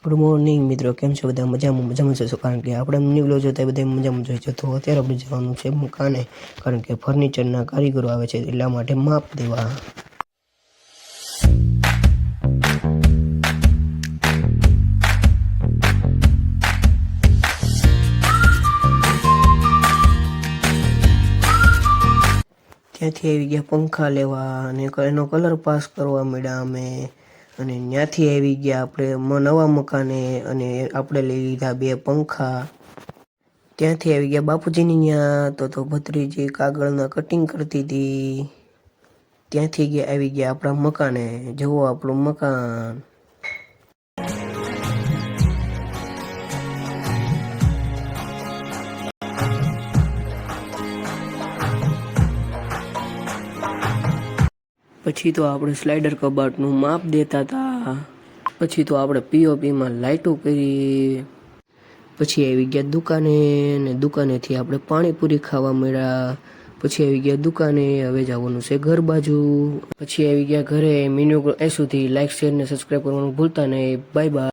Good morning મિત્રો, કેમ છો બધા? મજામાં છો? કારણ કે આપણે ન્યૂ વ્લોગ જોતા બધા મજામાં જોઈએ છે. તો અત્યારે આપણે જવાનું છે મકાને, કારણ કે ફર્નિચરના કારીગરો આવે છે એટલા માટે માપ દેવા. ત્યાંથી આવી ગયા પંખા લેવા અને એનો કલર પાસ કરવા માંડ્યા અમે. અને ત્યાંથી આવી ગયા આપણે નવા મકાને અને આપણે લઈ લીધા 2 પંખા. ત્યાંથી આવી ગયા બાપુજીની ત્યાં તો ભત્રીજી કાગળના કટિંગ કરતી હતી. ત્યાંથી આવી ગયા આપણા મકાને. જુઓ આપણું મકાન. પછી તો આપણે સ્લાઇડર કબાટનું માપ દેતા હતા. પછી તો આપણે પીઓપીમાં લાઇટો કરી. પછી આવી ગયા દુકાને ને દુકાનેથી આપણે પાણીપુરી ખાવા મળ્યા. પછી આવી ગયા દુકાને, હવે જવાનું છે ઘર બાજુ. પછી આવી ગયા ઘરે. મીનુ એ સુધી લાઈક, શેર ને સબસ્ક્રાઈબ કરવાનું ભૂલતા નહીં. Bye bye.